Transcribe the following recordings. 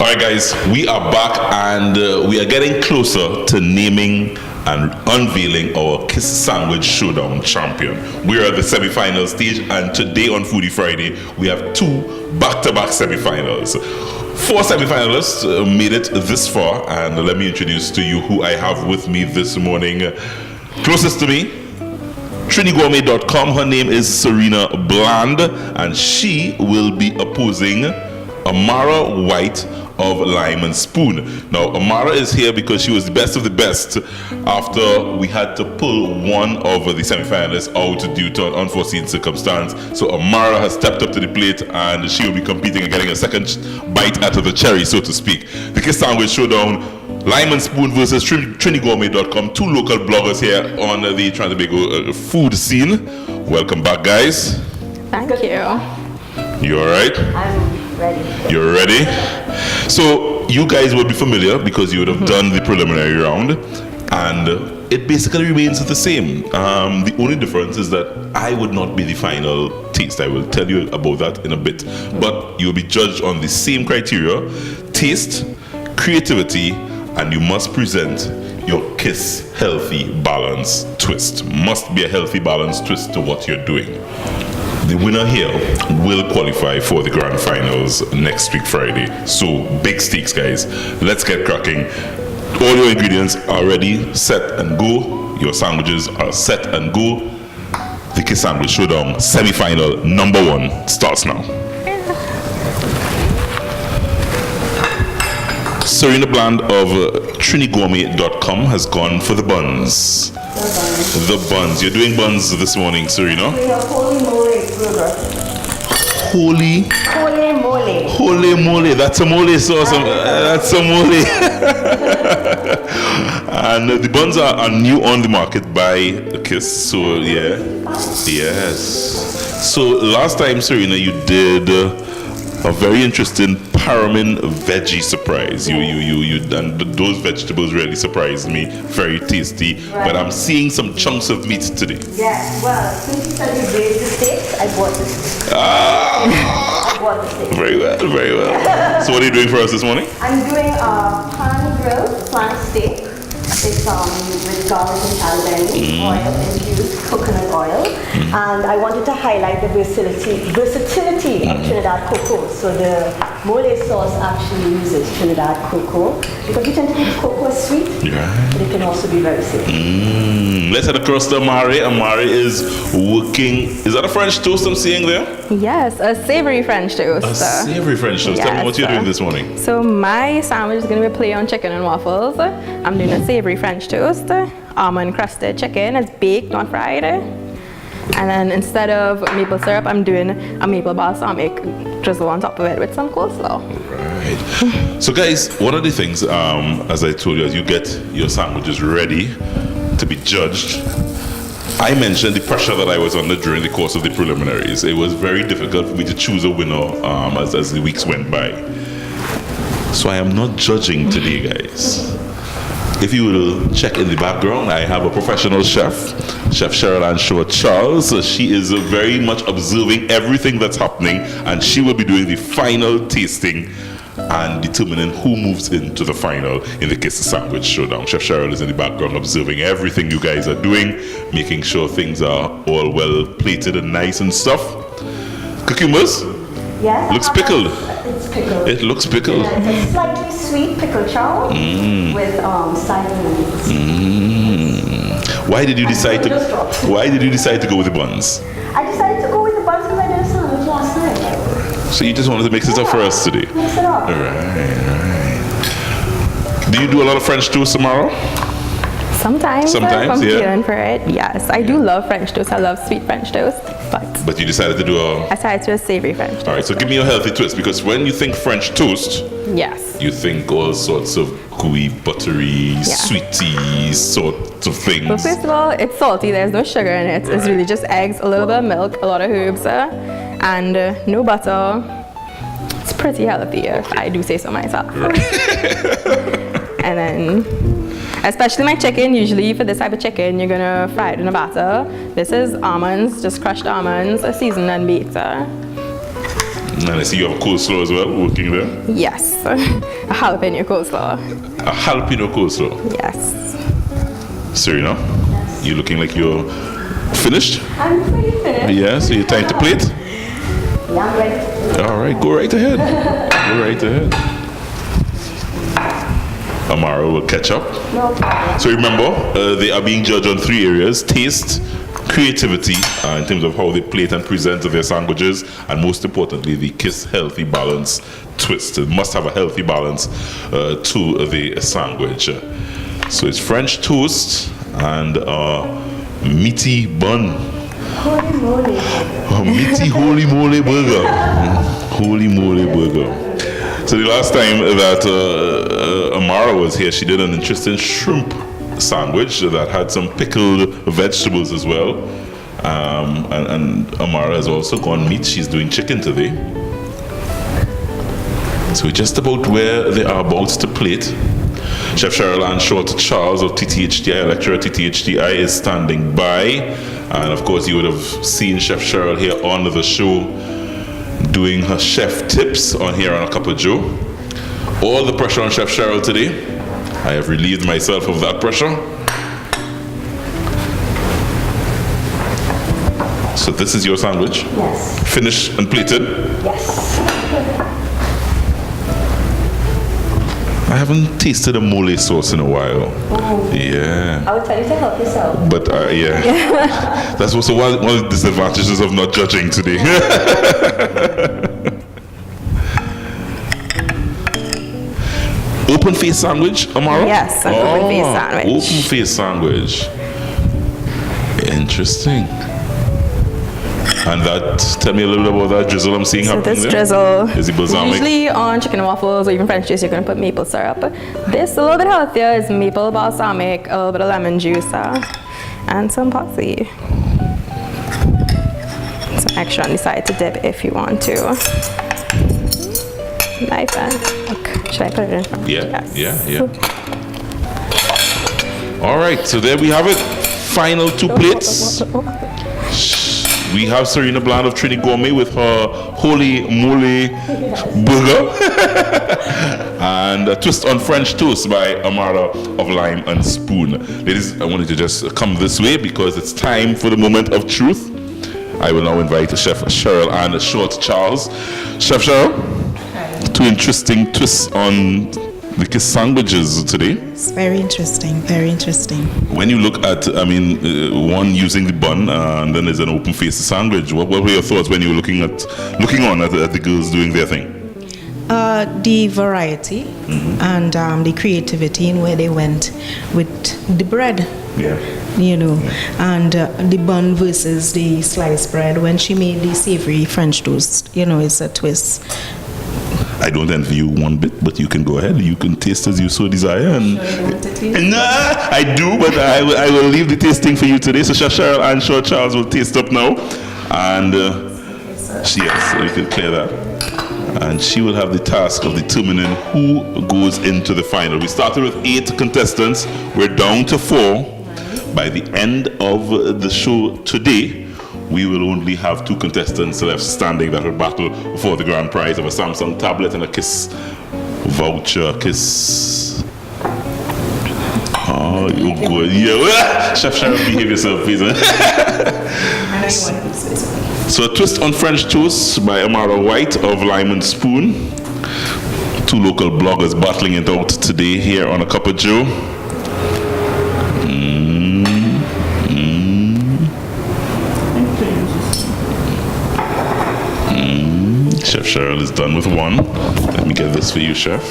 Alright guys, we are back and we are getting closer to naming and unveiling our Kiss Sandwich Showdown champion. We are at the semi-final stage, and today on Foodie Friday we have 2 back-to-back semi-finals. 4 semi-finalists made it this far, and let me introduce to you who I have with me this morning. Closest to me, Trinigourmet.com. Her name is Sarina Bland, and she will be opposing Amara White of Lime and Spoon. Now, Amara is here because she was the best of the best after we had to pull one of the semi-finalists out due to an unforeseen circumstance. So Amara has stepped up to the plate and she will be competing and getting a second bite out of the cherry, so to speak. The Kiss Sandwich Showdown, Lime and Spoon versus Trinigourmet.com. 2 local bloggers here on the Tobago food scene. Welcome back, guys. Thank you. You all right? I'm ready. You're ready? So you guys will be familiar because you would have done the preliminary round, and it basically remains the same. The only difference is that I would not be the final taste. I will tell you about that in a bit. But you'll be judged on the same criteria: taste, creativity, and you must present your Kiss healthy balance twist. Must be a healthy balance twist to what you're doing. The winner here will qualify for the grand finals next week Friday. So big stakes, guys. Let's get cracking. All your ingredients are ready, set and go. Your sandwiches are set and go. The Kiss Sandwich Showdown semi-final number 1 starts now. Sarina Bland of Trinigourmet.com has gone for the buns. The buns. You're doing buns this morning, Sarina. We have holy moly burger. Holy moly. Holy moly. That's a mole sauce. That's a mole. And the buns are new on the market by Kiss. So, yeah. Yes. So, last time, Sarina, you did a very interesting Paramin veggie surprise. You and those vegetables really surprised me. Very tasty. Right. But I'm seeing some chunks of meat today. Yes, well, since you said you raised the stakes, I bought the steaks. I bought the steaks. Very well, very well. So what are you doing for us this morning? I'm doing a pan grilled flank steak. It's with garlic and calabash, oil infused coconut oil, and I wanted to highlight the versatility of Trinidad cocoa. So the mole sauce actually uses Trinidad cocoa because we tend to think cocoa is sweet, but it can also be very sweet. Let's head across to Amara. Amara is working. Is that a French toast I'm seeing there? Yes, a savory French toast. A savory French toast. Tell me what you're doing this morning. So my sandwich is going to be play on chicken and waffles. I'm doing a savory French toast. Almond crusted chicken. It's baked, not fried. And then instead of maple syrup, I'm doing a maple balsamic drizzle on top of it with some coleslaw. Right. So guys, one of the things, as I told you, as you get your sandwiches ready to be judged, I mentioned the pressure that I was under during the course of the preliminaries. It was very difficult for me to choose a winner as the weeks went by. So I am not judging today, guys. If you will check in the background, I have a professional chef, Chef Cheryl Ann Shaw Charles. So she is very much observing everything that's happening, and she will be doing the final tasting and determining who moves into the final in the Kiss Sandwich Showdown. Chef Cheryl is in the background observing everything you guys are doing, making sure things are all well plated and nice and stuff. Cucumbers? Yes. Looks pickled. It's pickled. It looks pickled. Yeah, it's a slightly sweet pickle chow with sardines. Why did you decide to go with the buns? I decided to go with the buns because I did a sandwich last night. So you just wanted to mix it up for us today? Mix it up. Right. Do you do a lot of French toast tomorrow? Sometimes if I'm yeah. feeling for it, yes. I do love French toast. I love sweet French toast. But you decided to do I decided to do a savory French toast. All right, so give me a healthy twist, because when you think French toast, yes, you think all sorts of gooey, buttery, sweety sort of things. Well, first of all, it's salty. There's no sugar in it. It's really just eggs, a little bit of milk, a lot of herbs, and no butter. It's pretty healthy, if I do say so myself. Right. And then, especially my chicken, usually for this type of chicken, you're gonna fry it in a batter. This is almonds, just crushed almonds, seasoned and baked. And I see you have a coleslaw as well, working there. Yes, a jalapeno coleslaw. A jalapeno coleslaw. Yes. Serena, you looking like you're finished? I'm pretty finished. Yeah, so you're time to plate? Yeah, I'm ready. All right, go right ahead. Go right ahead. Amara will catch up. No problem. So remember, they are being judged on 3 areas: taste, creativity, in terms of how they plate and present their sandwiches, and most importantly, the Kiss healthy balance twist. It must have a healthy balance to the sandwich. So it's French toast and meaty bun. Holy moly. Meaty holy moly burger. Holy moly burger. So the last time that Amara was here, she did an interesting shrimp sandwich that had some pickled vegetables as well. And Amara has also gone meat. She's doing chicken today. So we're just about where they are about to plate. Chef Cheryl Ann Short Charles of TTHTI, lecturer at TTHTI, is standing by. And of course, you would have seen Chef Cheryl here on the show doing her chef tips on here on A Cup of Joe. All the pressure on Chef Cheryl today. I have relieved myself of that pressure. So this is your sandwich? Yes. Finished and plated? Yes. I haven't tasted a mole sauce in a while. Oh. Yeah. I would tell you to help yourself. But yeah. That's also one of the disadvantages of not judging today. Open face sandwich, Amara? Yes, an open face sandwich. Open face sandwich. Interesting. And that, tell me a little bit about that drizzle I'm seeing So happening this there. drizzle, Is it balsamic? usually on chicken and waffles or even French toast, you're going to put maple syrup. This, a little bit healthier, is maple balsamic, a little bit of lemon juice, and some parsley. Some extra on the side to dip if you want to. Knife and look, should I put it in front? Yeah, Yes. yeah. All right, so there we have it. Final 2 plates. We have Sarina of Trinigourmet with her holy moly burger and a twist on French toast by Amara of Lime and Spoon. Ladies, I wanted to just come this way because it's time for the moment of truth. I will now invite Chef Cheryl and Short Charles. Chef Cheryl, 2 interesting twists on the Kiss sandwiches today. It's very interesting, very interesting. When you look at, one using the bun and then there's an open face sandwich, what were your thoughts when you were looking on at the girls doing their thing? The variety and the creativity in where they went with the bread. Yeah. You know, and the bun versus the sliced bread. When she made the savory French toast, it's a twist. I don't envy you one bit, but you can go ahead. You can taste as you so desire. And nah, I do, but I will leave the tasting for you today. So Chef Cheryl and Short Charles will taste up now, and yes, we can clear that. And she will have the task of determining who goes into the final. We started with 8 contestants. We're down to 4. By the end of the show today, we will only have 2 contestants left standing that will battle for the grand prize of a Samsung tablet and a Kiss voucher. Kiss. Oh, you're good. Yeah. Chef Cheryl, behave yourself, please. So a twist on French toast by Amara White of Lime and Spoon. 2 local bloggers battling it out today here on A Cup of Joe. Chef Cheryl is done with 1. Let me get this for you, Chef.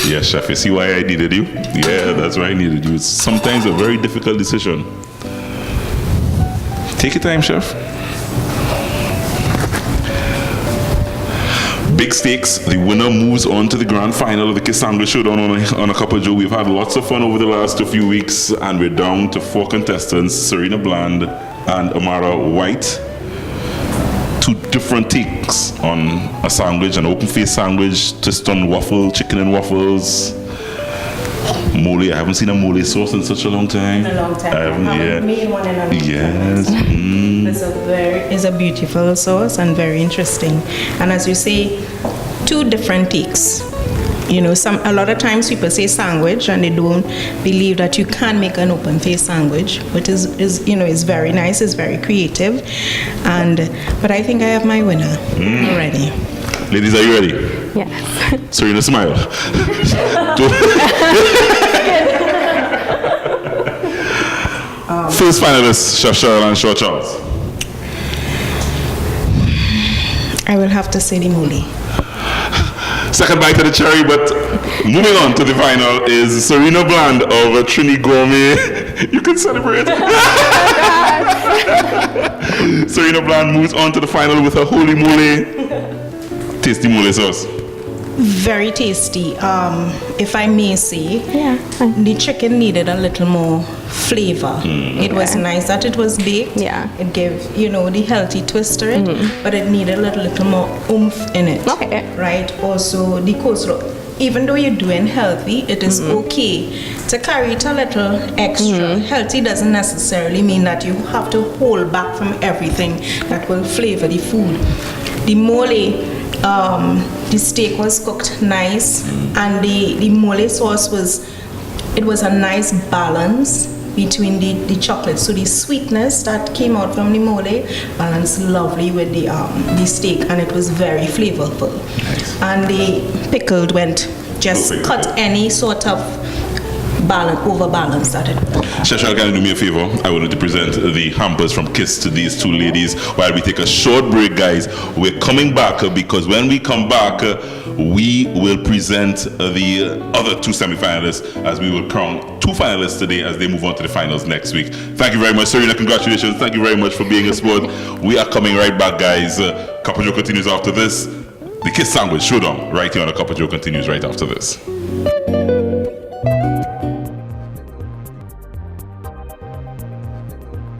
Yeah, Chef, you see why I needed you? Yeah, that's why I needed you. It's sometimes a very difficult decision. Take your time, Chef. big stakes. The winner moves on to the grand final of the Kiss Sandwich Showdown on a Cup of Joe. We've had lots of fun over the last few weeks, and we're down to 4 contestants, Sarina Bland and Amara White. 2 different takes on a sandwich, an open-faced sandwich, twist on waffle, chicken and waffles. Mole, I haven't seen a mole sauce in such a long time. In a long time. I haven't made one in a long time. Yes. It's a beautiful sauce and very interesting. And as you say, 2 different takes. You know, a lot of times people say sandwich and they don't believe that you can make an open face sandwich, but is very nice, it's very creative. But I think I have my winner already. Ladies, are you ready? Yes. Sarina, smile. First finalist, Chef Cheryl and Shaw Charles. I will have to say the mole. Second bite of the cherry, but moving on to the final is Sarina Bland of Trinigourmet. You can celebrate. Sarina Bland moves on to the final with her holy mole. Tasty mole sauce. Very tasty. If I may say, the chicken needed a little more flavor. It was nice that it was baked. Yeah. It gave, the healthy twist to it, but it needed a little more oomph in it. Okay. Right? Also, the coleslaw. Even though you're doing healthy, it is okay to carry it a little extra. Healthy doesn't necessarily mean that you have to hold back from everything that will flavor the food. The mole, the steak was cooked nice, and the mole sauce was a nice balance between the chocolate. So the sweetness that came out from the mole balanced lovely with the steak, and it was very flavorful. Nice. And the pickled went just Perfect. cut any sort of overbalance that it was. Chef Cheryl, can you do me a favor? I wanted to present the hampers from Kiss to these 2 ladies while we take a short break, guys. We're coming back because when we come back, we will present the other 2 semifinalists, as we will crown 2 finalists today as they move on to the finals next week. Thank you very much, Sarina. Congratulations. Thank you very much for being a sport. We are coming right back, guys. Cup of Joe continues after this. The Kiss Sandwich Showdown right here on the Cup of Joe continues right after this.